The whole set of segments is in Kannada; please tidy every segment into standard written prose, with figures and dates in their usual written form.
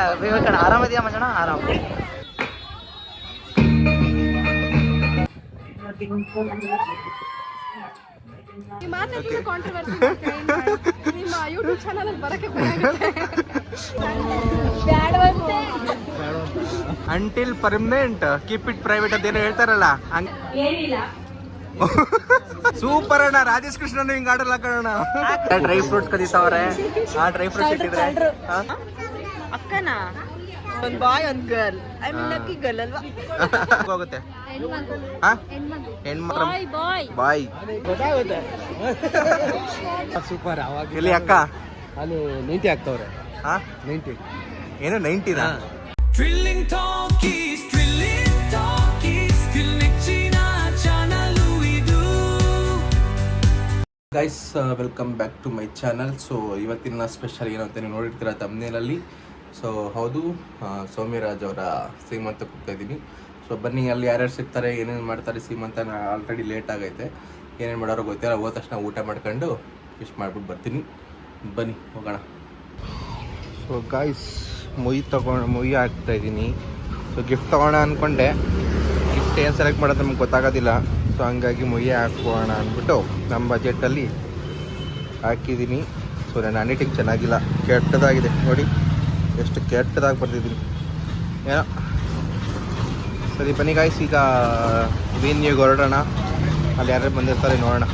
ಆರಾಮದಿಯಾ ಮಜಣ? ಆರಾಮ. ನಿಮ್ಮ ಯೂಟ್ಯೂಬ್ ಚಾನಲ್ ಬರಕ್ಕೆ until permanent keep it private ಅಂತ ಏನೋ ಹೇಳ್ತಾರಲ್ಲ ಏನಿಲ್ಲ. ಸೂಪರ್ ಅಣ್ಣ. ರಾಜೇಶ್ ಕೃಷ್ಣನ್ ಹಿಂಗ್ ಆಡಲ್ಲ ಕಣ. ಡ್ರೈ ಫ್ರೂಟ್ಸ್ ಕದೀತಾವ್ರೆ. ಆ ಡ್ರೈ ಫ್ರೂಟ್ಸ್ ಇಟ್ಟಿದ್ರೆ ಅಕ್ಕನ ಒಂದ್ ಬಾಯ್ ಒಂದ್ girl. I mean lucky girl ಅಲ್ವಾ? ಹೋಗುತ್ತೆ ಬಾಯ್ ಗೊತ್ತಾಗುತ್ತೆ. ಸೂಪರ್. ಅವಾಗ ಎಲ್ಲಿ ಅಕ್ಕ? ಅಲ್ಲಿ 90 ಆಗ್ತಾವ್ರೆ. 90 ಏನು 90 guys, welcome back to my channel. So ಇವತ್ತಿನ ಸ್ಪೆಷಲ್ ಏನು ಅಂತ ನೀವು ನೋಡಿರ್ತೀರ ತಮ್ಮನೇಲಲ್ಲಿ. ಸೊ ಹೌದು, ಸೌಮ್ಯರಾಜ್ ಅವರ ಸೀಮಂತಕ್ಕೆ ಹೋಗ್ತಾ ಇದ್ದೀನಿ. ಸೊ ಬನ್ನಿ, ಅಲ್ಲಿ ಯಾರ್ಯಾರು ಸಿಗ್ತಾರೆ, ಏನೇನು ಮಾಡ್ತಾರೆ. ಸೀಮಂತ ಆಲ್ರೆಡಿ ಲೇಟ್ ಆಗೈತೆ, ಏನೇನು ಮಾಡೋರು ಗೊತ್ತಿಲ್ಲ. ಹೋದ ತಕ್ಷಣ ಊಟ ಮಾಡ್ಕೊಂಡು ವಿಶ್ ಮಾಡ್ಬಿಟ್ಟು ಬರ್ತೀನಿ. ಬನ್ನಿ ಹೋಗೋಣ. ಸೊ ಗಾಯ್ಸ್, ಮುಯಿ ಹಾಕ್ತಾಯಿದ್ದೀನಿ. ಸೊ ಗಿಫ್ಟ್ ತೊಗೋಣ ಅಂದ್ಕೊಂಡೆ, ಗಿಫ್ಟ್ ಏನು ಸೆಲೆಕ್ಟ್ ಮಾಡೋದು ನಮ್ಗೆ ಗೊತ್ತಾಗೋದಿಲ್ಲ. ಸೊ ಹಂಗಾಗಿ ಮುಯ್ಯಿ ಹಾಕೋಣ ಅಂದ್ಬಿಟ್ಟು ನಮ್ಮ ಬಜೆಟಲ್ಲಿ ಹಾಕಿದ್ದೀನಿ. ಸೊ ನನ್ನ ಹ್ಯಾಂಡ್ ಚೆನ್ನಾಗಿಲ್ಲ, ಕೆಟ್ಟದಾಗಿದೆ ನೋಡಿ, ಎಷ್ಟು ಕೆಟ್ಟದಾಗಿ ಬರ್ತಿದ್ದೀನಿ ಏನೋ. ಸರಿ ಬನ್ನಿ ಗಾಯ್ಸ್, ಈಗ ವೇನ್ಯೂಗೆ ಹೊರಡೋಣ. ಅಲ್ಲಿ ಯಾರ್ಯಾರು ಬಂದಿರ್ತಾರೆ ನೋಡೋಣ.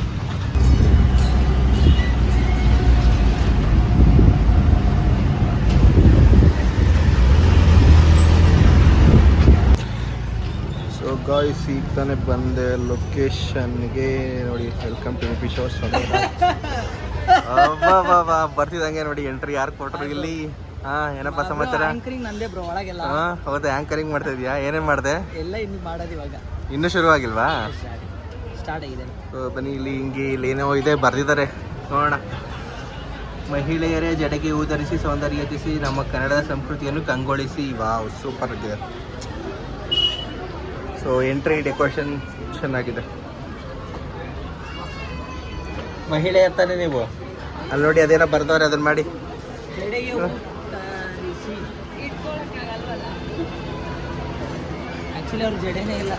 ಸೊ ಗಾಯ್ಸ್, ಈಗ ತಾನೇ ಬಂದೆ ಲೊಕೇಶನ್ಗೆ. ನೋಡಿ, ವೆಲ್ಕಮ್ ಟು ವಿಪಿ ಶೋರ್ಸ್. ಬರ್ತಿದಂಗೆ ನೋಡಿ ಎಂಟ್ರಿ ಯಾರು ಕೊಟ್ಟರು ಇಲ್ಲಿ. ಏನಪ್ಪ ಸಮಾಚಾರ? ನಂದೇ ಬ್ರೋ ಒಳಗೆಲ್ಲ. ಹೌದಾ, ಆ್ಯಂಕರಿಂಗ್ ಮಾಡ್ತಾ ಇದೀಯಾ? ಏನೇನು ಮಾಡಿದೆ? ಎಲ್ಲ ಇನ್ನು ಮಾಡೋದು ಇವಾಗ. ಇನ್ನೂ ಶುರುವಾಗಿಲ್ವಾ? ಸ್ಟಾರ್ಟ್ ಆಗಿದೆ. ಬನ್ನಿ, ಇಲ್ಲಿ ಏನೋ ಇದೆ ಬರ್ದಿದ್ದಾರೆ, ನೋಡೋಣ. ಮಹಿಳೆಯರೇ ಜಡೆಗೆ ಹೂ ಧರಿಸಿ ಸೌಂದರ್ಯತಿಸಿ ನಮ್ಮ ಕನ್ನಡದ ಸಂಸ್ಕೃತಿಯನ್ನು ಕಂಗೊಳಿಸಿ. ವಾವ್, ಸೂಪರ್ ಆಗಿದೆ. ಸೊ ಎಂಟ್ರಿ ಡೆಕೋರೇಷನ್ ಚೆನ್ನಾಗಿದೆ. ಮಹಿಳೆ ಅಂತಾನೆ ನೀವು ಅಲ್ಲಿ ನೋಡಿ, ಅದೇನೋ ಬರ್ದವ್ರೆ, ಅದನ್ನ ಮಾಡಿ. ಆಕ್ಚುಲಿ ಅವ್ರ ಜಡೆನೇ ಇಲ್ಲ.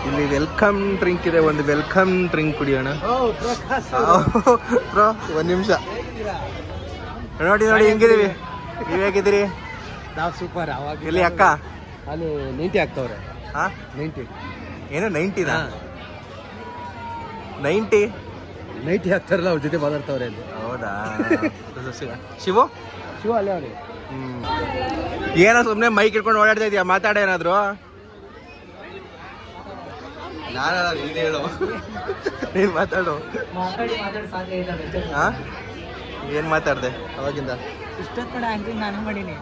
ಇಲ್ಲಿ ವೆಲ್ಕಮ್ ಡ್ರಿಂಕ್ ಇದೆ, ಒಂದು ವೆಲ್ಕಮ್ ಡ್ರಿಂಕ್ ಕುಡಿಯೋಣ. ಬ್ರೋ ಒಂದು ನಿಮಿಷ ನೋಡಿ ಹೆಂಗಿದೀವಿ, ನೀವು ಹೇಗಿದ್ದೀರಿ? ನಾವು ಸೂಪರ್. ಅವಾಗ ಇಲ್ಲಿ ಅಕ್ಕ ಅಲ್ಲಿ 90 ಆಗ್ತಾವ್ರೆ. 90 ಏನು 90 90 ಆಗ್ತಾರಲ್ಲ, ಅವ್ರ ಜೊತೆ ಮಾತಾಡ್ತಾವ್ರೆ ಅಲ್ಲಿ. ಹೌದಾ? ಶಿವು ಅಲ್ಲೇ ಅವ್ರಿ. ಏನೋ ಸುಮ್ಮನೆ ಮೈಕ್ ಇಟ್ಕೊಂಡು ಓಡಾಡ್ತಾ ಇದೀಯಾ? ಮಾತಾಡ ಏನಾದ್ರು. ನಾನಲ್ಲ, ನೀನು ಹೇಳು, ನೀನು ಮಾತಾಡು. ಏನು ಮಾತಾಡ್ದೆ ಅವಾಗಿಂದ? ಇಷ್ಟೊತ್ತು ಕಡೆ ಆಂಕ್ರಿಂಗ್ ನಾನು ಮಾಡೀನಿ.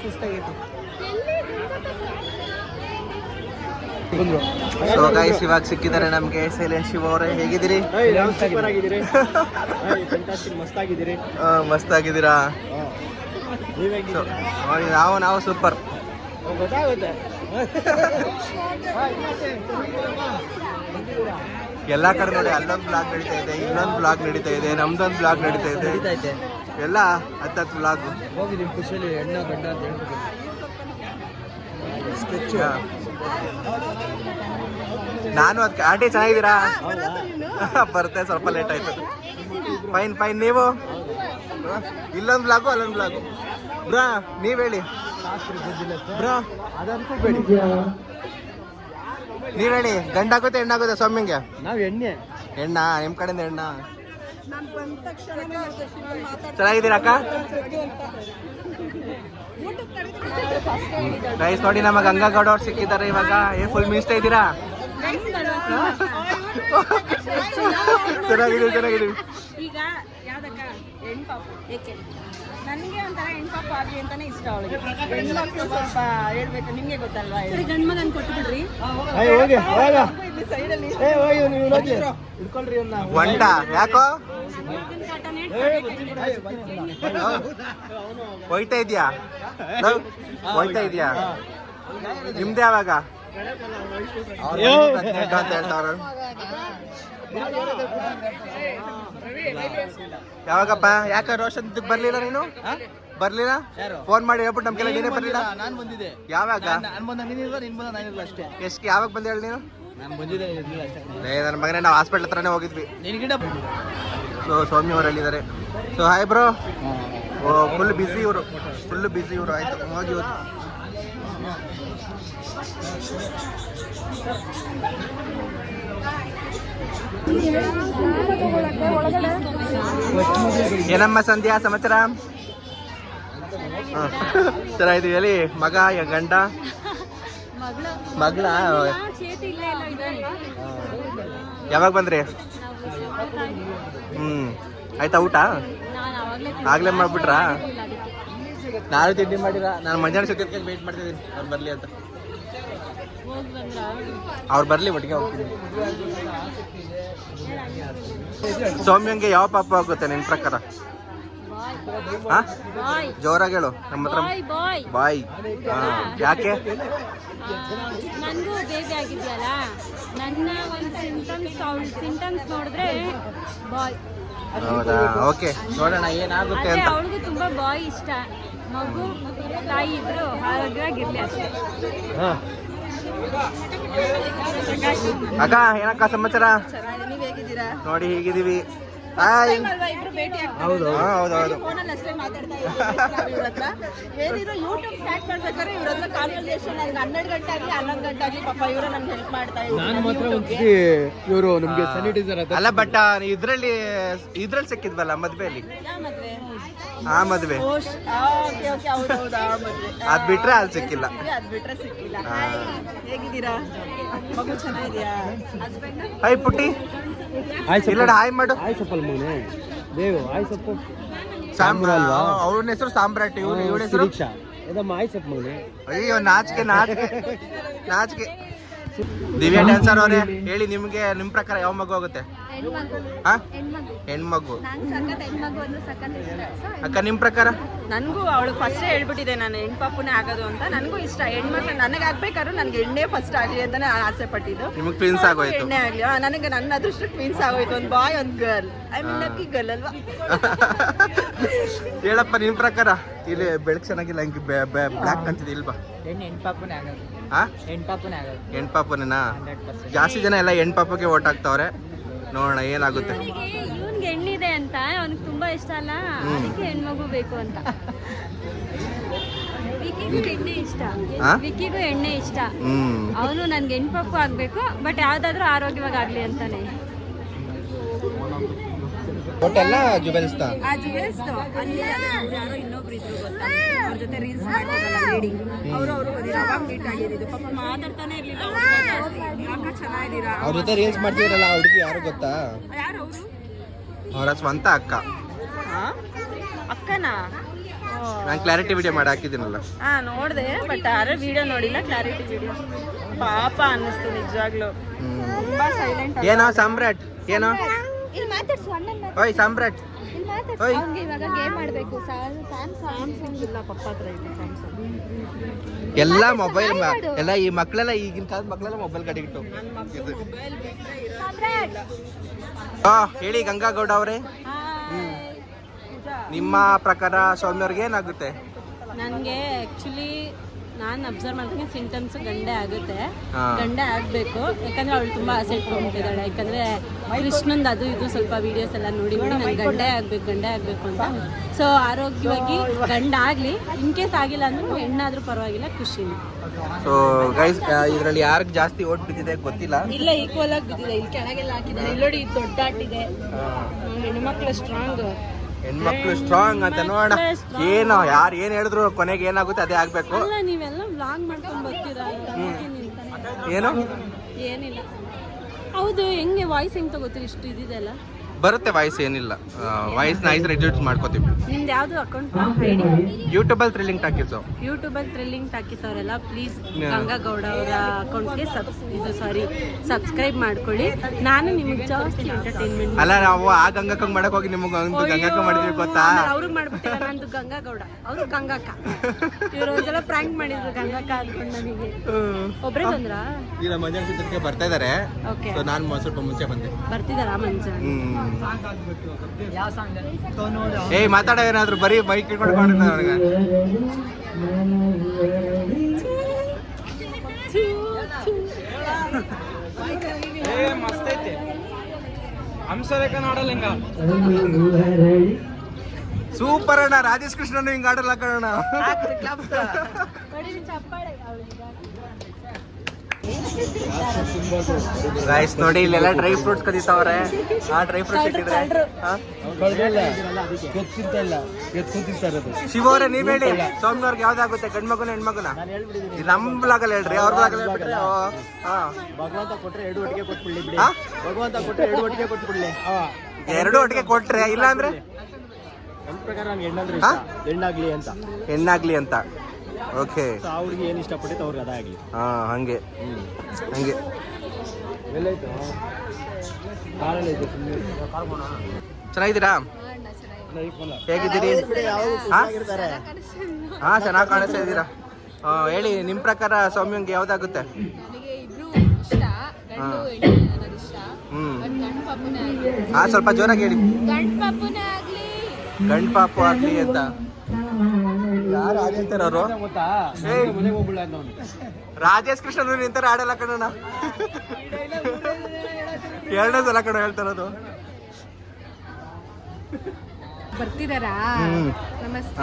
ಸುಸ್ತಾಗೈತಿ. ಸೊ ಗೈಸ್, ಇವಾಗ ಸಿಕ್ಕಿದ್ದಾರೆ ನಮ್ಗೆ ಸೈಲೆಂಟ್ ಶಿವ ಅವರೇ. ಹೇಗಿದ್ದೀರಿ? ಮಸ್ತ್ ಆಗಿದ್ದೀರಾ? ನೋಡಿ, ನಾವು ಸೂಪರ್. ಎಲ್ಲ ಕಡೆ ನೋಡಿ, ಅಲ್ಲೊಂದು ಬ್ಲಾಗ್ ನಡೀತಾ ಇದೆ, ಇಲ್ಲೊಂದು ಬ್ಲಾಗ್ ನಡೀತಾ ಇದೆ, ನಮ್ದೊಂದು ಬ್ಲಾಗ್ ನಡೀತಾ ಇದೆ, ಎಲ್ಲ ಹತ್ತತ್ತು ಬ್ಲಾಗ್. ಹೋಗಿ ನಿಮ್ಮ ಖುಷಿಯಲ್ಲಿ ಎಣ್ಣ ಗಂಡ ಅಂತ ಹೇಳ್ಬೇಕು. ನಾನು ಅದಕ್ಕೆ ಆಂಟಿ ಚೆನ್ನಾಗಿದ್ದೀರಾ? ಬರ್ತೆ, ಸ್ವಲ್ಪ ಲೇಟ್ ಆಯ್ತು. ಫೈನ್. ನೀವು ಇಲ್ಲೊಂದು ಬ್ಲಾಗು ಅಲ್ಲೊಂದು ಬ್ಲಾಗು. ಬ್ರಾ ನೀವ್ ಹೇಳಿ ಬ್ರಾ, ಅದನ್ಕೋಬೇಡಿ. ನೀವ್ ಹೇಳಿ, ಗಂಡಾಗುತ್ತೆ ಹೆಣ್ಣಾಗುತ್ತೆ ಸೌಮ್ಯಂಗೆ? ನಾವ್ ಹೆಣ್ಣ, ನಿಮ್ ಕಡೆಯಿಂದ ಹೆಣ್ಣ. ಚೆನ್ನಾಗಿದ್ದೀರಾ ಅಕ್ಕ? ಗೈಸ್ ನೋಡಿ, ನಮ್ಮ ಗಂಗಾಗೌಡ ಅವ್ರು ಸಿಕ್ಕಿದ್ದಾರೆ ಇವಾಗ. ಫುಲ್ ಮೀಸ್ತಾ ಇದ್ದೀರಾ? ಚೆನ್ನಾಗಿದ್ದೀವಿ. ಈಗ ಯಾವ್ದಕ್ಕ ಹೆಣ್ಪಾಪು ಏಕೆ ನನಗೆ ಒಂಥರ ಹೆಣ್ಪಾಪು ಆಗ್ಲಿ ಅಂತಾನೆ ಇಷ್ಟ ಅವಳಿಗೆ. ಹೆಣ್ಮಕ್ಳು ಸ್ವಲ್ಪ ಹೇಳ್ಬೇಕು, ನಿಮ್ಗೆ ಗೊತ್ತಲ್ವಾ? ಗಂಡ್ ಮಗನ್ ಕೊಟ್ಟು ಬಿಡ್ರಿ. ಸೈಡಲ್ಲಿ ಒಂಟ ಯಾಕೋ ಹೋಯ್ತಾ ಇದೆಯಾ? ನಿಮ್ದು ಯಾವಾಗ? ಅಂತ ಹೇಳ್ತಾವ್ರ. ಯಾವಾಗಪ್ಪ ಯಾಕ ರೋಷನ್ ಬರ್ಲಿಲ್ಲ ನೀನು? ಬರ್ಲಿಲ್ಲ? ಫೋನ್ ಮಾಡಿ ಹೇಳ್ಬಿಟ್ಟು ನಮ್ಗೆಲ್ಲ ನೀನೇ ಬರ್ಲಿಲ್ಲ. ನಾನು ಬಂದಿದ್ದೆ. ಯಾವಾಗ? ನಾನು ಬಂದ ನೀನಿಲ್ವಾ, ನೀನ್ ಬಂದ ನಾನಿಲ್ವಾ ಅಷ್ಟೇ. ಎಷ್ಟು ಯಾವಾಗ ಬಂದೆ ಹೇಳಿ ನೀನು? ನಾನು ಬಂದಿದ್ದೆ ಇರ್ಲಿಲ್ಲ ಅಷ್ಟೇ. ನನ್ನ ಮಗನೇ ನಾವು ಹಾಸ್ಪಿಟ್ಲ್ ಹತ್ರನೇ ಹೋಗಿದ್ವಿ. ನಿನ್ಗಿಂತ ಸೊ ಸೌಮ್ಯ ಅವ್ರು ಹೇಳಿದ್ದಾರೆ. So hi bro. Full busy ಇವರು, ಫುಲ್ ಬ್ಯುಸಿ ಇವರು. ಆಯ್ತು ಹೋಗಿ ಹೋಗಿ. ಏನಮ್ಮ ಸಂಧ್ಯಾ ಸಮಾಚಾರ? ಚೆನ್ನಾಗಿದೆ. ಹೇಳಿ ಮಗ ಗಂಡ ಮಗಳ ಯಾವಾಗ ಬಂದ್ರಿ? ಆಯ್ತಾ ಊಟ? ಆಗ್ಲೇ ಮಾಡ್ಬಿಟ್ರಾ? ನಾನು ತಿಂಡಿ ಮಾಡಿರ. ನಾನು ಮಂಜಾನ ಸತ್ಯಕ್ಕೆ ವೇಟ್ ಮಾಡ್ತಿದ್ದೀನಿ ಅವ್ರು ಬರ್ಲಿ ಅಂತ. ಅವ್ರು ಬರ್ಲಿ ಒಟ್ಟಿಗೆ ಹೋಗ್ತೀನಿ. ಸೌಮ್ಯಂಗೆ ಯಾವ ಪಾಪ ಆಗುತ್ತೆ ನಿನ್ ಪ್ರಕಾರ? ಜೋರಾಗಿ ಹೇಳು. ನಮ್ಮ ಹತ್ರ ಬಾಯ್. ಯಾಕೆ? ನನಗೂ ಬೇಬಿ ಆಗಿದೆಯಲ್ಲ, ನನ್ನ ಒಂದು ಸಿಂಟಮ್ಸ್ ನೋಡಿದ್ರೆ ಬಾಯ್. ಹೌದಾ? ಓಕೆ, ನೋಡೋಣ ಏನಾಗುತ್ತೆ ಅಂತ. ಅವಳಿಗೂ ತುಂಬಾ ಬಾಯ್ ಇಷ್ಟ. ಮಗು ತಾಯಿ ಇಬ್ರು ಆರೋಗ್ಯವಾಗಿರ್ಲಿ ಅಷ್ಟೇ. ಅಕ್ಕ ಏನಕ್ಕ ಸಮಾಚಾರ? ನೀವ್ ಹೇಗಿದ್ದೀರಾ? ನೋಡಿ ಹೀಗಿದೀವಿ. ಹಾಯ್. ಇಬ್ರು ಭೇಟಿ ಹೌದು ಹೌದೌದು. ಫೋನಲ್ಲಿ ಅಷ್ಟೇ ಮಾತಾಡ್ತಾ ಇದ್ದೀವಿ ಇವ್ರ ಹತ್ರ. ಏನಿದ್ರು ಯೂಟ್ಯೂಬ್ ಸ್ಟಾರ್ಟ್ ಮಾಡ್ಬೇಕಾದ್ರೆ ಇವ್ರ ಹತ್ರ ಕಾನ್ವರ್ಸೇಷನ್ 12 ಗಂಟೆ ಆಗ್ಲಿ 11 ಗಂಟೆ ಆಗ್ಲಿ ಪಾಪ ಇವ್ರ ನಮ್ಗೆ ಹೆಲ್ಪ್ ಮಾಡ್ತಾ ನಾನು ಮಾತ್ರ ಇದ್ರು. ಒಂದ್ಸತಿ ಇವರು ನಮ್ಗೆ ಸ್ಯಾನಿಟೈಸರ್ ಅಲ್ಲ ಬಟ್ ಇದ್ರಲ್ಲಿ ಸಿಕ್ಕಿದ್ವಲ್ಲ ಮದ್ವೆಯಲ್ಲಿ. ಯಾವ ಮದ್ವೆ? ಆ ಮದ್ವೆ ಓಕೆ ಓಕೆ, ಹೌದೌದು, ಆ ಮದ್ವೆ. ಅದ್ ಬಿಟ್ರೆ ಅಲ್ಲಿ ಸಿಕ್ಕಿಲ್ಲ. ಅದ್ ಬಿಟ್ರೆ ಸಿಕ್ಕಿಲ್ಲ. ಹಾಯ್, ಹೇಗಿದ್ದೀರಾ? ಮಗು ಚೆನ್ನಾಗಿದ್ಯಾ? ಹಸ್ಬೆಂಡ್? ಹಾಯ್ ಪುಟ್ಟಿ. ಇಲ್ಲ ಹಾಯ್ ಮಾಡು. ಆಯ್ ಸೊಪ್ಪಲ್ ಮಗನೆ ದೇವು ಆಯ್ ಸೊಪ್ಪು ಸಾಂಬ್ರಾ ಅಲ್ವಾ? ಅವ್ರ ಹೆಸರು ಸಾಮ್ರಾಟ್, ಇವಳ ಹೆಸರು ಶಿರೀಕ್ಷಾ. ಇದಮ್ಮ ಆಯ್ ಸೊಪ್ಪು ಮಗನೆ. ಅಯ್ಯೋ ನಾಚಿಕೆ ನಾಚಿಕೆ ನಾಚಿಕೆ. ದಿವ್ಯಾ ಡ್ಯಾನ್ಸರ್ ಅವರೇ ಹೇಳಿ, ನಿಮ್ಗೆ ನಿಮ್ ಪ್ರಕಾರ ಯಾವ ಮಗು ಆಗುತ್ತೆ? ಹೆಣ್ಮಗು. ಅಕ್ಕ ನಿಮ್ ಪ್ರಕಾರ? ನನಗೂ ಅವಳು ಫಸ್ಟ್ ಹೇಳ್ಬಿಟ್ಟಿದೆ ನಾನು ಹೆಣ್ಪಾಪುನೇ ಆಗೋದು ಅಂತ. ನನಗೂ ಇಷ್ಟ ಹೆಣ್ಮಕ್ಳು. ನನಗೆ ಆಗ್ಬೇಕಾದ್ರೂ ನನಗೆ ಎಣ್ಣೆ ಫಸ್ಟ್ ಆಗಲಿ ಅಂತಾನೆ ಆಸೆ ಪಟ್ಟಿದ್ದು. ನಿಮಗ್ ಟ್ವಿನ್ಸ್ ಆಗೋಯ್ತು? ಎಣ್ಣೆ ಆಗ್ಲಿ. ನನಗೆ ನನ್ನ ಅದೃಷ್ಟ ಟ್ವಿನ್ಸ್ ಆಗೋಯ್ತು. ಒಂದು ಬಾಯ್ ಒಂದು girl. I mean lucky girl ಅಲ್ವಾ? ಹೇಳಪ್ಪ ನಿಮ್ ಪ್ರಕಾರ. ಇಲ್ಲಿ ಬೆಳಕ್ ಚೆನ್ನಾಗಿಲ್ಲ, ಹಂಗೆ ಬ್ಲ್ಯಾಕ್ ಕಾಣ್ತಿದೆ ಇಲ್ವಾ? ಹೆಣ್ಪಾಪುನೇ ಆಗೋದು. ಹೆಣ್ಪಾಪುನೇ ಆಗೋದು. ಹೆಣ್ಪಾಪುನೇನಾ? ಜಾಸ್ತಿ ಜನ ಎಲ್ಲ ಹೆಣ್ಪಾಪಗೆ ಓಟ್ ಹಾಕ್ತಾವ್ರೆ. ನೋಡೋಣ ಏನಾಗುತ್ತೆ. ಇವನ್ಗೆ ಹೆಣ್ಣಿದೆ ಅಂತ ಅವನಿಗೆ ತುಂಬಾ ಇಷ್ಟ ಅಲ್ಲ, ಅದಕ್ಕೆ ಹೆಣ್ಮಗು ಬೇಕು ಅಂತ. ವಿಕಿಗೂ ಎಣ್ಣೆ ಇಷ್ಟ. ವಿಕಿಗೂ ಎಣ್ಣೆ ಇಷ್ಟ. ಅವನು ನನ್ಗೆ ಹೆಣ್ಪಪ್ಪು ಆಗ್ಬೇಕು, ಬಟ್ ಯಾವ್ದಾದ್ರು ಆರೋಗ್ಯವಾಗಿ ಆಗ್ಲಿ ಅಂತಾನೆ. ಒಟ್ಟೆಲ್ಲ ಜುಬೆಲ್ಸ್ತಾ? ಆ ಜುವೆಲ್ಸ್ ಅಲ್ಲಿ ಯಾರೋ ಇನ್ನೊಬ್ರು ಇದ್ರು ಗೊತ್ತಾ, ಅವ್ರ ಜೊತೆ ರೀಲ್ಸ್ ಮಾಡ್ತಿರಲ್ಲ ಲೇಡಿ, ಅವರು ಅವಾಗ ಮೀಟ್ ಆಗಿದ್ದು. ಪಾಪ ಮಾತಾಡ್ತಾನೆ ಇರ್ಲಿಲ್ಲ. ಅಕ್ಕ ಚೆನ್ನಾಗಿದ್ದೀರಾ? ಅವ್ರ ಜೊತೆ ರೀಲ್ಸ್ ಮಾಡ್ತಿರಲ್ಲ ಆ ಹುಡುಗಿ ಯಾರು ಗೊತ್ತಾ? ಯಾರು ಅವರು? ಅವರ ಸ್ವಂತ ಅಕ್ಕ. ಅಕ್ಕನಾ? ನಾನು ಕ್ಲಾರಿಟಿ ವಿಡಿಯೋ ಮಾಡಿ ಹಾಕಿದ್ದೀನಲ್ಲ. ನೋಡಿದೆ, ಬಟ್ ಯಾರು ವಿಡಿಯೋ ನೋಡಿಲ್ಲ. Clarity video. ಪಾಪ ಅನ್ನಿಸ್ತು ನಿಜವಾಗ್ಲು. ತುಂಬಾ ಸೈಲೆಂಟ್. ಏನೋ ಸಾಮ್ರಾಟ್? ಏನೋ ಇಲ್ಲಿ ಮಾತಾಡ್ಸು ಅಣ್ಣನ. ಓಯ್ ಸಾಮ್ರಾಟ್. ಇಲ್ಲಿ ಮಾತಾಡ್ಸು. ಅವ್ನಿಗೆ ಇವಾಗ ಗೇಮ್ ಆಡ್ಬೇಕು. ಸ್ಯಾಮ್ಸಂಗ್ ಇಲ್ಲ ಪಪ್ಪ ಹತ್ರ ಇದೆ ಸ್ಯಾಮ್ಸಂಗ್. ಎಲ್ಲ ಮೊಬೈಲ್ ಎಲ್ಲ ಈ ಮಕ್ಕಳೆಲ್ಲ ಈಗಿನ ಕಾಲದ ಮಕ್ಕಳೆಲ್ಲ ಮೊಬೈಲ್ ಕಡೆಗಿಟ್ಟು. ಹೇಳಿ ಗಂಗಾಗೌಡ ಅವರೇ, ನಿಮ್ಮ ಪ್ರಕಾರ ಸೌಮ್ಯವ್ರಿಗೆ ಏನಾಗುತ್ತೆ? ನನಗೆ ಆ್ಯಕ್ಚುಲಿ ನಾನು ಅಬ್ಸರ್ವ್ ಮಾಡ್ತೀನಿ, ಸಿಂಟಮ್ಸ್ ಗಂಡೆ ಆಗುತ್ತೆ. ಗಂಡೆ ಆಗಬೇಕು, ಯಾಕಂದರೆ ಅವಳು ತುಂಬ ಆಸೆ ಇಟ್ಕೊಂಡ್ಬಿಟ್ಟಿದ್ದಾಳೆ. ಯಾಕಂದರೆ ಕೃಷ್ಣಂದು ಅದು ಇದು ಸ್ವಲ್ಪ ವೀಡಿಯೋಸ್ ಎಲ್ಲ ನೋಡಿ ನಂಗೆ ಗಂಡೆ ಆಗಬೇಕು ಅಂತ. ಸೊ ಆರೋಗ್ಯವಾಗಿ ಗಂಡ ಆಗಲಿ. ಇನ್ ಕೇಸ್ ಆಗಿಲ್ಲ ಅಂದ್ರೂ ಹೆಣ್ಣಾದ್ರೂ ಪರವಾಗಿಲ್ಲ, ಖುಷಿನೇ. ಸೊ ಗೈಸ್, ಇದರಲ್ಲಿ ಯಾರಿಗೆ ಜಾಸ್ತಿ ಓಟ್ ಬಿದ್ದಿದೆ ಗೊತ್ತಿಲ್ಲ. ಇಲ್ಲ, ಈಕ್ವಲ್ ಆಗಿ ಬಿದ್ದಿದೆ. ಇಲ್ಲಿ ಕೆಳಗೆಲ್ಲ ಹಾಕಿದ್ದಾರೆ. ಇಲ್ಲೋಡಿ ದೊಡ್ಡ ಆಟಿದೆ. ಹೆಣ್ಮಕ್ಳು ಸ್ಟ್ರಾಂಗ್. ಹೆಣ್ಮಕ್ಳು ಸ್ಟ್ರಾಂಗ್ ಅಂತ ನೋಡೋಣ. ಏನೋ ಯಾರು ಏನ್ ಹೇಳಿದ್ರು ಕೊನೆಗೆ ಏನಾಗುತ್ತೆ ಅದೇ ಆಗ್ಬೇಕು. ಅಲ್ಲ, ನೀವೆಲ್ಲ ವ್ಲಾಗ್ ಮಾಡ್ಕೊಂಡು ಬರ್ತೀರಾ? ಏನು ಏನಿಲ್ಲ. ಹೌದು, ಹೆಂಗೆ ವಾಯ್ಸ್ ಹೆಂಗೆ ತಗೋತೀರಿ? ಇಷ್ಟು ಇದಿದೆಲ್ಲ ಬರುತ್ತೆ ವಾಯ್ಸ್ ಏನಿಲ್ಲ ವಾಯ್ಸ್ನ ಐಸ್ ರೆಡ್ಯೂಸ್ ಮಾಡ್ಕೋತೀವಿ. ನಿಮ್ದು ಯಾವುದು ಅಕೌಂಟ್ ಐಡಿ? ಯೂಟ್ಯೂಬಲ್ಲಿ ಥ್ರಿಲ್ಲಿಂಗ್ ಟಾಕೀಸು. ಯೂಟ್ಯೂಬಲ್ಲಿ ಥ್ರಿಲ್ಲಿಂಗ್ ಟಾಕೀಸ್ ಅವರೆಲ್ಲ ಪ್ಲೀಸ್ ಗಂಗಾಗೌಡ ಅವರ ಅಕೌಂಟ್ಗೆ ಸಬ್ಸ್ಕ್ರೈಬ್ ಮಾಡ್ಕೊಳ್ಳಿ. ನಾನು ನಿಮಗೆ ಜಾಸ್ತಿ ಎಂಟರ್ಟೈನ್ಮೆಂಟ್ ಅಲ್ಲ ನಾವು ಆ ಗಂಗಕ್ಕಂಗೆ ಮಾಡಕ್ ಹೋಗಿ ನಿಮಗೆ ಗಂಗಕ್ಕ ಮಾಡಿದ್ವಿ ಗೊತ್ತಾ? ಅವ್ರಿಗೆ ಮಾಡ್ಬಿಟ್ಟಿಲ್ಲ. ನಂದು ಗಂಗಾಗೌಡ, ಅವರು ಗಂಗಕ್ಕ. ಇವ್ರು ಒಂದ್ಸಲ ಪ್ರ್ಯಾಂಕ್ ಮಾಡಿದ್ರು ಗಂಗಕ್ಕ ಅನ್ಕೊಂಡು ನನಗೆ. ಒಬ್ರೇ ಬಂದ್ರಾ? ಇಲ್ಲ, ಮಂಜಾನ ಚಿತ್ರಕ್ಕೆ ಬರ್ತಾ ಇದಾರೆ. ಓಕೆ, ನಾನು ಸ್ವಲ್ಪ ಮುಂಚೆ ಬಂದೆ. ಬರ್ತಿದಾರಾ ಮಂಜ? ಏಯ್ ಮಾತಾಡ, ಏನಾದ್ರು ಬರೀ ಬೈಕ್ ಇಟ್ಕೊಂಡು ನನಗೆ. ಮಸ್ತ್ ಐತೆ ಹಂಸರೇಖ ನೋಡಲ್ಲ ಸೂಪರ್ ಅಣ್ಣ. ರಾಜೇಶ್ ಕೃಷ್ಣನು ಹಿಂಗ ಆಡಲ್ಲ ಕಣ. ಗೈಸ್ ನೋಡಿ, ಇಲ್ಲೆಲ್ಲ ಡ್ರೈ ಫ್ರೂಟ್ಸ್ ಕದೀತಾವ್ರೆ. ಆ ಡ್ರೈ ಫ್ರೂಟ್ಸ್ ಇಟ್ಟಿದ್ರೆ ಶಿವ ಅವರೇ ನೀವ್ ಹೇಳಿ, ಸೌಮ್ಯವ್ರಿಗೆ ಯಾವ್ದಾಗುತ್ತೆ, ಗಂಡ್ಮಗುನ ಹೆಣ್ಮಗುನ? ನಮ್ ಬ್ಲಾಗಲ್ಲಿ ಹೇಳ್ರಿ, ಅವ್ರ ಬ್ಲಾಗಲ್ಲಿ ಹೇಳ್ಬಿಟ್ರೆ ಭಗವಂತ ಕೊಟ್ರೆ 2 ಒಟ್ಟಿಗೆ ಕೊಟ್ಬಿಡ್ಲಿ ಬಿಡಿ. ಭಗವಂತ ಕೊಟ್ರೆ 2 ಒಟ್ಟಿಗೆ ಕೊಟ್ಬಿಡ್ಲಿ. 2 ಒಟ್ಟಿಗೆ ಕೊಟ್ರೆ, ಇಲ್ಲ ಅಂದ್ರೆ ನನ್ನ ಪ್ರಕಾರ ನನ್ಗೆ ಹೆಣ್ಣಾಗ್ಲಿ ಅಂತ. ಓಕೆ, ಅವ್ರಿಗೆ ಏನ್ ಇಷ್ಟಪಟ್ಟಿತ್ತು ಅವ್ರಿಗೆ ಅದಾಗ್ಲಿ. ಹಾ, ಹಂಗೆ. ಚೆನ್ನಾಗಿದ್ದೀರಾ? ಹೇಗಿದ್ದೀರಿ? ಹಾ, ಚೆನ್ನಾಗಿ ಕಾಣಿಸ್ತಾ ಇದ್ದೀರಾ. ಹೇಳಿ, ನಿಮ್ ಪ್ರಕಾರ ಸೌಮ್ಯಂಗೆ ಯಾವ್ದಾಗುತ್ತೆ? ಹಾ, ಸ್ವಲ್ಪ ಜೋರಾಗಿ ಹೇಳಿ. ಗಂಡ್ ಪಾಪು ಆಗ್ಲಿ ಅಂತ. ಯಾರು ಆಡ್ತಾರೆ ಅವರು? ರಾಜೇಶ್ ಕೃಷ್ಣ ನಿಂತಾರೆ ಆಡಲ್ಲ ಕಣ. 2ನೇ ಸಲ ಕಣ ಹೇಳ್ತಾರದು. ಬರ್ತಿದಾರಾ? ನಮಸ್ತೆ.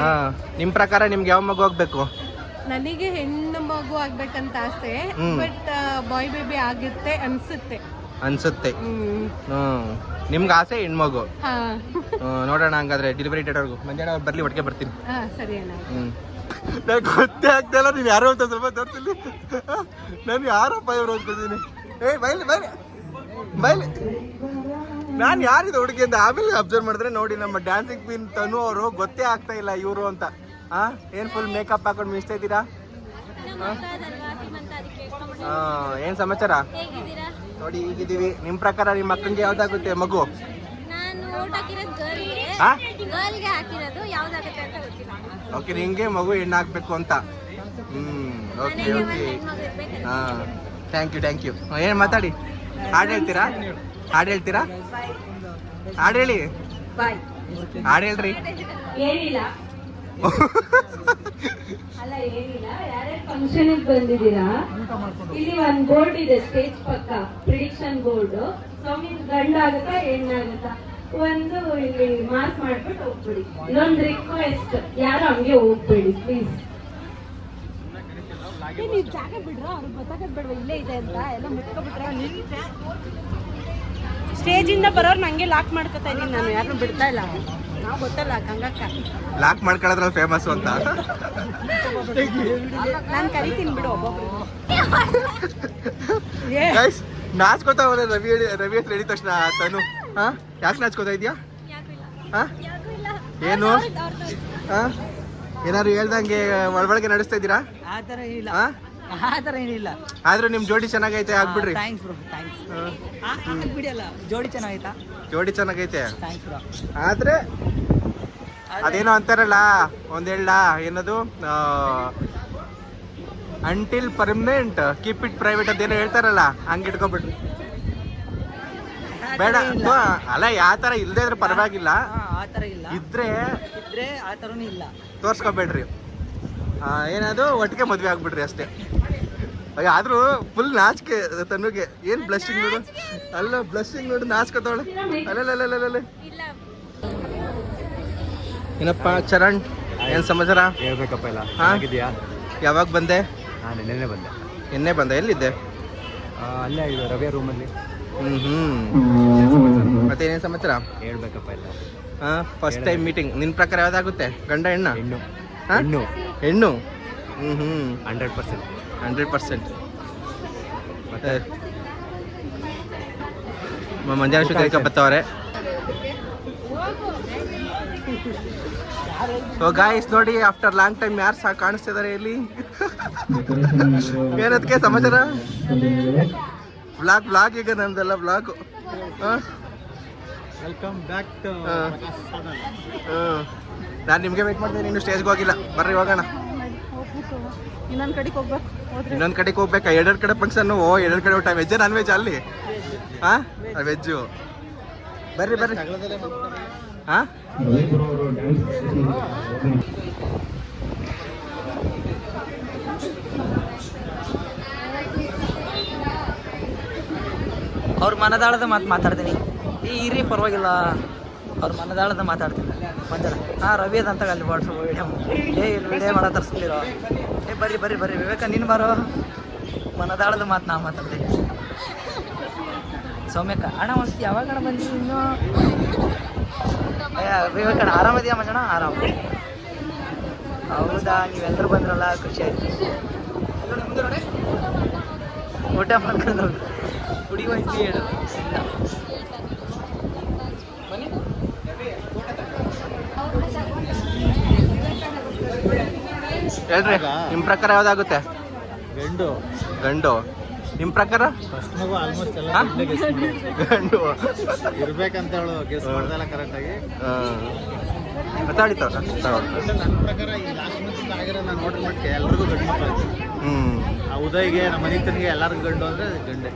ನಿಮ್ ಪ್ರಕಾರ ನಿಮ್ಗೆ ಯಾವ ಮಗು ಆಗ್ಬೇಕು? ನನಗೆ ಹೆಣ್ಣು ಮಗು ಆಗ್ಬೇಕಂತ ಆಸೆ, ಬಟ್ ಬಾಯ್ ಬೇಬಿ ಆಗುತ್ತೆ ಅನ್ಸುತ್ತೆ. ನಿಮ್ಗೆ ಆಸೆ ಹೆಣ್ಮಗು? ನೋಡೋಣ, ಹಂಗಾದ್ರೆ ಡೆಲಿವರಿ ಡೇಟ್ ಅವ್ರಿಗೂ ಮಂಜಾನ ಅವ್ರು ಬರ್ಲಿ, ಒಟ್ಟಿಗೆ ಬರ್ತೀನಿ. ಸರಿ ಅಣ್ಣ. ನಂಗೆ ಗೊತ್ತೇ ಆಗ್ತಾಯಿಲ್ಲ ನೀನು ಯಾರು ಅಂತ. ಸ್ವಲ್ಪ ತೋರಿಸಿಲ್ಲ, ನಾನು ಯಾರಪ್ಪ ಇವ್ರು ಅಂತಿದ್ದೀನಿ. ಬೈಲಿ ನಾನು ಯಾರಿದು ಹುಡುಗಿ ಅಂತ ಆಮೇಲೆ ಅಬ್ಸರ್ವ್ ಮಾಡಿದ್ರೆ ನೋಡಿ, ನಮ್ಮ ಡ್ಯಾನ್ಸಿಂಗ್ ಕ್ವೀನ್ ತನು ಅವರು ಗೊತ್ತೇ ಆಗ್ತಾ ಇಲ್ಲ ಇವರು ಅಂತ. ಏನ್ ಫುಲ್ ಮೇಕಪ್ ಹಾಕೊಂಡು ಮಿಸ್ತಾ ಇದ್ದೀರಾ? ಏನ್ ಸಮಾಚಾರ? ನೋಡಿ, ಹೀಗಿದ್ದೀವಿ. ನಿಮ್ ಪ್ರಕಾರ ನಿಮ್ಮ ಅಕ್ಕಂಗೆ ಯಾವ್ದಾಗುತ್ತೆ ಮಗು? ಓಕೆ, ನಿಂಗೆ ಮಗು ಹೆಣ್ಣಾಗ್ಬೇಕು ಅಂತ. ಓಕೆ. Thank you. ಏನ್ ಮಾತಾಡಿ, ಹಾಡು ಹೇಳ್ತೀರಾ? ಹಾಡು ಹೇಳಿ. ಹಾಡು ಹೇಳ್ರಿ. ಅಲ್ಲ, ಏನಿಲ್ಲ. ಯಾರ್ಯಾರು ಫಂಕ್ಷನ್ ಬಂದಿದ್ದೀರಾ? ಇಲ್ಲಿ ಒಂದ್ ಬೋರ್ಡ್ ಇದೆ ಸ್ಟೇಜ್ ಪಕ್ಕ, ಪ್ರಿಡಿಕ್ಷನ್ ಬೋರ್ಡ್. ಸೌಮ್ಯ ಗಂಡಾಗುತ್ತಾ ಹೆಣ್ಣಾಗುತ್ತಾ ಒಂದು ಇಲ್ಲಿ ಮಾರ್ಕ್ ಮಾಡ್ಬಿಟ್ಟು ಹೋಗ್ಬಿಡಿ. ಇದೊಂದು ರಿಕ್ವೆಸ್ಟ್, ಯಾರು ಹಂಗೆ ಹೋಗ್ಬೇಡಿ ಪ್ಲೀಸ್. ನೀವು ಜಾಗ ಬಿಡ್ರ, ಅವ್ರಿಗೆ ಗೊತ್ತಾಗದ್ ಬೇಡವಾ ಇಲ್ಲೇ ಇದೆ ಅಂತ? ಎಲ್ಲ ಮುಟ್ಕೊಬಿಟ್ರೆ ಸ್ಟೇಜ್ ಇಂದ ಬರೋರು ನಂಗೆ ಲಾಕ್ ಮಾಡ್ಕೊತಾ ಇದೀನಿ ನಾನು, ಯಾರನ್ನು ಬಿಡ್ತಾ ಇಲ್ಲ. ನಾವು ಗೊತ್ತಲ್ಲ ಗಂಗಕ್ಕ ಲಾಕ್ ಮಾಡ್ಕೊಳ್ಳೋದ್ರಲ್ಲಿ ಫೇಮಸ್ ಅಂತ. ನಾನು ಕರಿತೀನಿ ಬಿಡು ಒಬ್ಬೊಬ್ರು. ನಾಚ್ಕೋತಾ ಹೋದ ರವಿ ಹತ್ರ ಹೇಳಿದ ತಕ್ಷಣ ತನು, ಯಾಕೆ ನಾಚ್ಕೋತಾ ಇದೆಯಾ? ಏನು ಏನಾದ್ರು ಹೇಳ್ದಂಗೆ ಒಳಗೆ ನಡೆಸ್ತಾ ಇದ್ದೀರಾ? ಆತರ ಏನಿಲ್ಲ. ಆದ್ರೂ ನಿಮ್ ಜೋಡಿ ಚೆನ್ನಾಗೈತೆ, ಆಗ್ಬಿಡ್ರಿ. ಜೋಡಿ ಚೆನ್ನಾಗೈತೆ. ಆದ್ರೆ ಅದೇನೋ ಅಂತಾರಲ್ಲ, ಹೇಳ ಏನದು, until permanent keep it private ಅದೇನೋ ಹೇಳ್ತಾರಲ್ಲ, ಹಂಗೆ ಇಟ್ಕೊಬಿಡ್ರಿ. ಬೇಡ ಅಲ್ಲ, ಯಾವ ತರ ಇಲ್ದೇ ಇದ್ರೆ ಪರವಾಗಿಲ್ಲ, ಇದ್ರೆ ಆತರನೂ ಇಲ್ಲ, ತೋರ್ಸ್ಕೊಬೇಡ್ರಿ. ಏನದು ಒಟ್ಟಿಗೆ ಮದ್ವೆ ಆಗ್ಬಿಡ್ರಿ ಅಷ್ಟೇ. ಆದ್ರೂ ಫುಲ್ ನಾಚಿಕೆ ತನ್ನುಗೆ. ಏನ್ ಬ್ಲಶಿಂಗ್ ನೋಡು, ಅಲ್ಲ ಬ್ಲಶಿಂಗ್ ನೋಡು, ನಾಚ್ಕೋತಾವಳೆ. ಅಲ್ಲೇ ಏನಪ್ಪ ಚರಣ್, ಏನ್ ಸಮಾಚಾರ? ಹೇಳ್ಬೇಕಪ್ಪ ಎಲ್ಲ. ಯಾವಾಗ ಬಂದೆ? ನಾನು ನಿನ್ನೆ ಬಂದೆ. ನಿನ್ನೆ ಬಂದೆ? ಎಲ್ಲಿದ್ದೆ? ಅಲ್ಲೇ ಇದು ರವಿಯ ರೂಮಲ್ಲಿ. ಮತ್ತೆ ಏನೇನ್ ಸಮಾಚಾರ? ಹೇಳ್ಬೇಕಪ್ಪ ಎಲ್ಲ. First time meeting. ನಿನ್ ಪ್ರಕಾರ ಯಾವ್ದಾಗುತ್ತೆ, ಗಂಡ ಹೆಣ್ಣ? ಹೆಣ್ಣು. 100%. ಮತ್ತೆ ಮಂಜಾನ ಶುದ್ಧೀಕ ಬತ್ತವ್ರೆ. ಸೊ ಗಾಯ್ಸ್ ನೋಡಿ, ಆಫ್ಟರ್ ಲಾಂಗ್ ಟೈಮ್ ಯಾರು ಕಾಣಿಸ್ತಿದ್ದಾರೆ ಇಲ್ಲಿ. ಏನದಕ್ಕೆ ಸಮಾಚಾರ? ಬ್ಲಾಗ್ ಈಗ ನಂದೆಲ್ಲ ಬ್ಲಾಗ್. ವೆಲ್ಕಮ್ ಬ್ಯಾಕ್ ಟು ನಾನು ನಿಮಗೆ ವೇಟ್ ಮಾಡ್ತೀನಿ, ಇನ್ನು ಸ್ಟೇಜ್ಗೆ ಹೋಗಿಲ್ಲ. ಬರ್ರಿ ಹೋಗೋಣ. ಇನ್ನೊಂದು ಕಡೆಗೆ ಹೋಗ್ಬೇಕು. ಇನ್ನೊಂದು ಕಡೆಗೆ ಹೋಗ್ಬೇಕಾ? ಎರಡು ಕಡೆ ಫಂಕ್ಷನ್. ಎರಡು ಕಡೆ ಊಟ. ವೆಜ್ ನಾನ್ ವೆಜ್ ಅಲ್ಲಿ? ಹಾಂ ವೆಜ್ಜು. ಬರ್ರಿ ಹಾಂ ಅವ್ರ ಮನದಾಳದ ಮಾತಾಡ್ತೀನಿ. ಇರಿ ಪರವಾಗಿಲ್ಲ, ಅವ್ರ ಮನದಾಳದ ಮಾತಾಡ್ತೀನಿ. ಬಂದಲ್ಲ ರವಿ ಅದಂತ ಅಲ್ಲಿ ವಾಟ್ಸಪ್ ವಿಡಿಯೋ ಇಲ್ಲಿ ವಿಡಿಯೋ ಮಾಡೋ ತರಿಸ್ತಿರೋ. ಬರ್ರಿ ವಿವೇಕ ನೀನು ಬಾರೋ. ಮನದಾಳದ ಮಾತು ನಾ ಮಾತಾಡ್ತೀನಿ. ಸೌಮ್ಯಕ್ಕ ಅಣ್ಣ ಒಂದು ಯಾವಾಗ ಬಂದಿದ್ದು ಇನ್ನು? ವಿವೇಕಣ್ಣ ಆರಾಮದಿಯಾ ಮಜಣ್ಣ? ಆರಾಮ. ಹೌದಾ, ನೀವೆಲ್ಲರೂ ಬಂದ್ರಲ್ಲ, ಖುಷಿ ಆಯ್ತು. ಊಟ ಮಾಡ್ಕೊಂಡು ಕುಡಿಯುವ ಇದ್ದಿ ಹೇಳು. ಹೇಳ್ರಿ, ನಿಮ್ಮ ಪ್ರಕಾರ ಯಾವ್ದಾಗುತ್ತೆ? ಗಂಡು. ನಿಮ್ಮ ಪ್ರಕಾರ? ಫಸ್ಟ್ ಮಗು ಆಲ್ಮೋಸ್ಟ್ ಎಲ್ಲ ಗಂಡು ಇರ್ಬೇಕಂತ ಹೇಳು. ಗೆಸ್ ಮಾಡ್ದಲ್ಲ ಕರೆಕ್ಟಾಗಿ. ಮಾತಾಡಿತ ನನ್ನ ಪ್ರಕಾರ ಈ ಲಾಸ್ಟ್ ಮಂತ್ ಆಗಿರೋ ನಾನು ನೋಡಿದ ಮಟ್ಟಿಗೆ ಎಲ್ರಿಗೂ ಗಂಡು ಮಕ್ಕಳು. ಆ ಉದಯ್ಗೆ, ನಮ್ಮ ಮನಿತನಿಗೆ ಎಲ್ಲರಿಗೂ ಗಂಡು ಅಂದರೆ ಗಂಡೆ.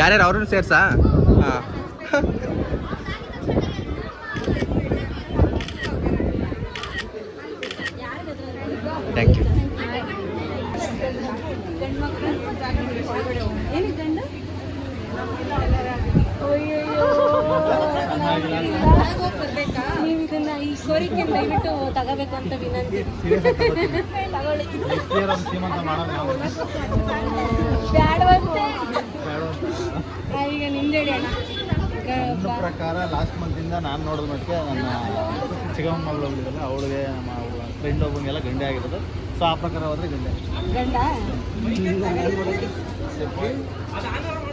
ಯಾರ್ಯಾರು ಅವ್ರನ್ನ ಸೇರ್ಸಾ? ಹಾಂ ಥ್ಯಾಂಕ್ ಯು. ಏನಿದೆ ಗಂಡ? ನೀವು ಇದನ್ನ ಈ ಕೋರಿಕೆ ದಯವಿಟ್ಟು ತಗೋಬೇಕು ಅಂತ ವಿನಂತಿ. ತಗೊಳ್ಳಿ. ಶ್ರೀಮಂತ ಮಾಡೋದು ಈಗ ನಿಮ್ದು ಹೇಳಿ ಅಣ್ಣ. ನನ್ನ ಪ್ರಕಾರ ಲಾಸ್ಟ್ ಮಂತಿಂದ ನಾನು ನೋಡಿದ ಮಟ್ಟಿಗೆ ನನ್ನ ಚಿಕ್ಕಮ್ಮ ಮಗಳು ಹೋಗಿದ್ದಲ್ಲ, ಅವಳಿಗೆ ನಮ್ಮ ಫ್ರೆಂಡ್ ಒಬ್ಬನಿಗೆಲ್ಲ ಗಂಡೆ ಆಗಿರೋದು. ಸೊ ಆ ಪ್ರಕಾರ ಹೋದ್ರೆ ಗಂಡ.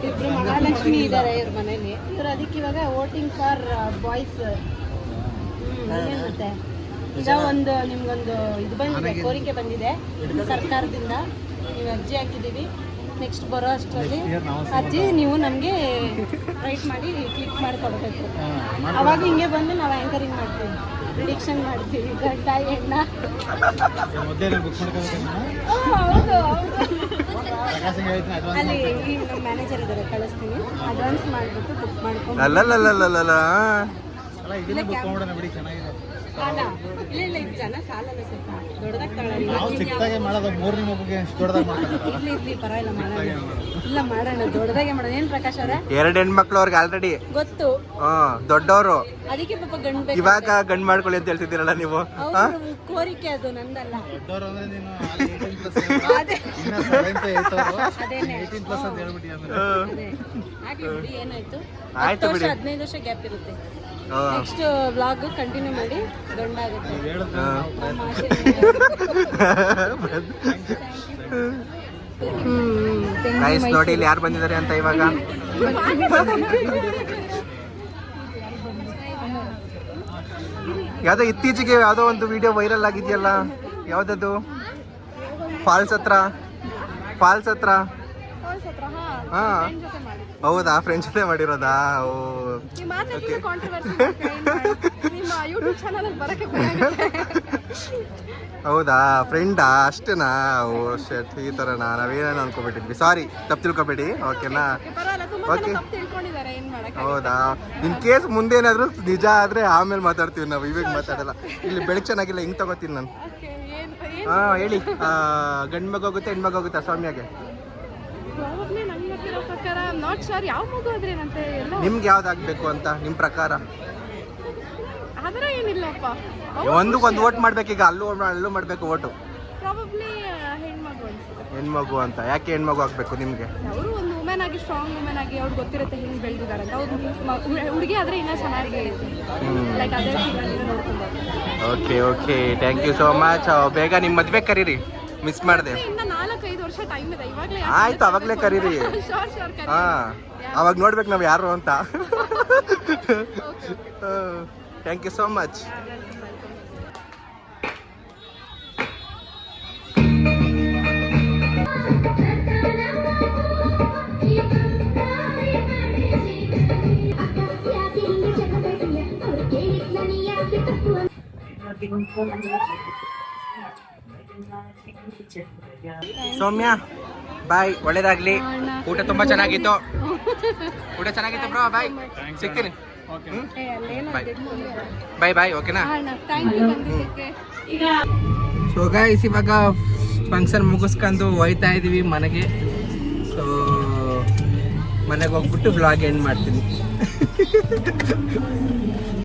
ಇಬ್ರು ಮಹಾಲಕ್ಷ್ಮಿ ಇದ್ದಾರೆ ಇವ್ರ ಮನೇಲಿ. ಇವ್ರು ಅದಕ್ಕೆ ಇವಾಗ ವೋಟಿಂಗ್ ಫಾರ್ ಬಾಯ್ಸ್. ಮತ್ತೆ ಈಗ ಒಂದು ನಿಮ್ಗೊಂದು ಇದು ಬಂದಿದೆ, ಕೋರಿಕೆ ಬಂದಿದೆ ಸರ್ಕಾರದಿಂದ. ನೀವು ಅರ್ಜಿ ಹಾಕಿದ್ದೀವಿ. ನೆಕ್ಸ್ಟ್ ಬರೋ ಅಷ್ಟರಲ್ಲಿ ಅರ್ಜಿ ನೀವು ನಮಗೆ ರೈಟ್ ಮಾಡಿ ಕ್ಲಿಕ್ ಮಾಡಿ ಕೊಡಬೇಕು. ಅವಾಗ ಹಿಂಗೆ ಬಂದು ನಾವು ಆ್ಯಂಕರಿಂಗ್ ಮಾಡ್ತೀವಿ, ಪ್ರಿಡಿಕ್ಷನ್ ಮಾಡ್ತೀವಿ, ಗಂಡ ಹೆಣ್ಣ. ಹೌದು ಅಲ್ಲಿ ನಮ್ಮ ಮ್ಯಾನೇಜರ್ ಇದ್ದಾರೆ, ಕಳಿಸ್ತೀನಿ. ಅಡ್ವಾನ್ಸ್ ಮಾಡಿಬಿಟ್ಟು ಬುಕ್ ಮಾಡ್ಕೊಂಡು ಇಲ್ಲ ಇದು ಜನ ಸಾಲಲ್ಲ, ಸ್ವಲ್ಪ ದೊಡ್ಡದಾಗಿ ಇರ್ಲಿ ಪರವಾಗಿಲ್ಲ, ಮಾಡೋಣ. ಇಲ್ಲ ಮಾಡೋಣ, ದೊಡ್ಡದಾಗೆ ಮಾಡೋಣ. ಏನ್ ಪ್ರಕಾಶ್ ಅವರೇ? 2 ಹೆಣ್ಮಕ್ಳು ಅವ್ರಿಗೆ ಆಲ್ರೆಡಿ ಗೊತ್ತು, ದೊಡ್ಡವರು. ಅದಕ್ಕೆ ಪಾಪ ಗಂಡ್ ಬೇಕು. ಇವಾಗ ಗಂಡ್ ಮಾಡ್ಕೊಳ್ಳಿ ಅಂತ ಹೇಳ್ತಿದ್ದೀರಲ್ಲ ನೀವು. ಕೋರಿಕೆ ಅದು, ನಂದಲ್ಲ. ಆಗ್ಲಿ ಬಿಡಿ, ಏನಾಯ್ತು? 10 ವರ್ಷ 15 ವರ್ಷ ಗ್ಯಾಪ್ ಇರುತ್ತೆ. ನೆಕ್ಸ್ಟ್ ವ್ಲಾಗ್ ಕಂಟಿನ್ಯೂ ಮಾಡಿ, ಗಂಡ ಆಗುತ್ತೆ. ಗೈಸ್ ನೋಡಿ ಇಲ್ಲಿ ಯಾರು ಬಂದಿದ್ದಾರೆ ಅಂತ ಇವಾಗ. ಯಾವ್ದೋ ಇತ್ತೀಚೆಗೆ ಯಾವ್ದೋ ಒಂದು ವಿಡಿಯೋ ವೈರಲ್ ಆಗಿದೆಯಲ್ಲ, ಯಾವ್ದದು? ಫಾಲ್ಸ್ ಹತ್ರ. ಹಾ ಹೌದಾ? ಫ್ರೆಂಡ್ಸ್ ಜೊತೆ ಮಾಡಿರೋದಾ? ಓ ಹೌದಾ? ಫ್ರೆಂಡಾ? ಅಷ್ಟೇನಾ? ಓ ಶಟ್, ಈ ಥರನಾ? ನಾವೇನೇನು ಅನ್ಕೊಬಿಟ್ಟಿದ್ವಿ. ಸಾರಿ, ತಪ್ಪು ತಿಳ್ಕೊಬೇಡಿ, ಓಕೆನಾ? ಓಕೆ, ಹೌದಾ? ಇನ್ ಕೇಸ್ ಮುಂದೇನಾದರೂ ನಿಜ ಆದರೆ ಆಮೇಲೆ ಮಾತಾಡ್ತೀವಿ ನಾವು, ಇವಾಗ ಮಾತಾಡಲ್ಲ. ಇಲ್ಲಿ ಬೆಳಗ್ಗೆ ಚೆನ್ನಾಗಿಲ್ಲ, ಹಿಂಗೆ ತಗೋತೀನಿ ನಾನು. ಹಾಂ ಹೇಳಿ, ಗಂಡು ಮಗ ಹೋಗುತ್ತೆ ಹೆಣ್ಮಗ ಹೋಗುತ್ತಾ ಸೌಮ್ಯಗೆ? ನಿಮ್ಗೆ ಯಾವ್ದಾಗಬೇಕು ಅಂತ ನಿಮ್ಮ ಪ್ರಕಾರ? ಒಂದು ವೋಟ್ ಮಾಡ್ಬೇಕೀಗ, ಅಲ್ಲೂ ಮಾಡ್ಬೇಕು ವೋಟು. ಹೆಣ್ಮಗು ಅಂತ ಯಾಕೆ ಹೆಣ್ಮಗು ಆಗ್ಬೇಕು ನಿಮ್ಗೆ? ಅವರು ಒಂದು ವುಮೆನ್ ಆಗಿ, ಸ್ಟ್ರಾಂಗ್ ವುಮೆನ್ ಆಗಿ, ಅವ್ರಿಗೆ ಗೊತ್ತಿರುತ್ತೆ ಹಿಂಗೆ ಬೆಳೆದಿದ್ದಾರೆ ಅಂತ. ಅವ್ರು ಹುಡುಗಿ ಆದ್ರೆ ಇನ್ನೂ ಚೆನ್ನಾಗಿ ಲೈಕ್ ಅದೇ ನೋಡ್ಕೊಂಡು. Okay thank you so much. ಬೇಗ ನಿಮ್ಮ ಮದ್ವೆ ಕರೀರಿ. ಮಿಸ್ ಮಾಡಿದೆ. ಇನ್ನ 4-5 ವರ್ಷ ಟೈಮ್ ಇದೆ, ಇವಾಗಲೇ ಆಯ್ತು, ಅವಾಗಲೇ ಕರೀರಿ. ಶೋರ್ ಕರೀರಿ. ಹಾ, ಅವಾಗ ನೋಡ್ಬೇಕು ನಾವು ಯಾರು ಅಂತ. Thank you so much. Soumya bye, ಒಳ್ಳೇದಾಗ್ಲಿ. ಊಟ ತುಂಬಾ ಚೆನ್ನಾಗಿತ್ತು. ಊಟ ಚೆನ್ನಾಗಿತ್ತು ಬ್ರೋ. ಬಾಯ್, ಸಿಗ್ತೀನಿ. ಬಾಯ್ ಬಾಯ್. ಓಕೆನಾ? ಸೊ ಗೈಸ್, ಇವಾಗ ಫಂಕ್ಷನ್ ಮುಗಿಸ್ಕೊಂಡು ಹೋಯ್ತಾ ಇದೀವಿ ಮನೆಗೆ. ಸೊ ಮನೆಗೆ ಹೋಗ್ಬಿಟ್ಟು ಬ್ಲಾಗ್ ಎಂಡ್ ಮಾಡ್ತೀನಿ.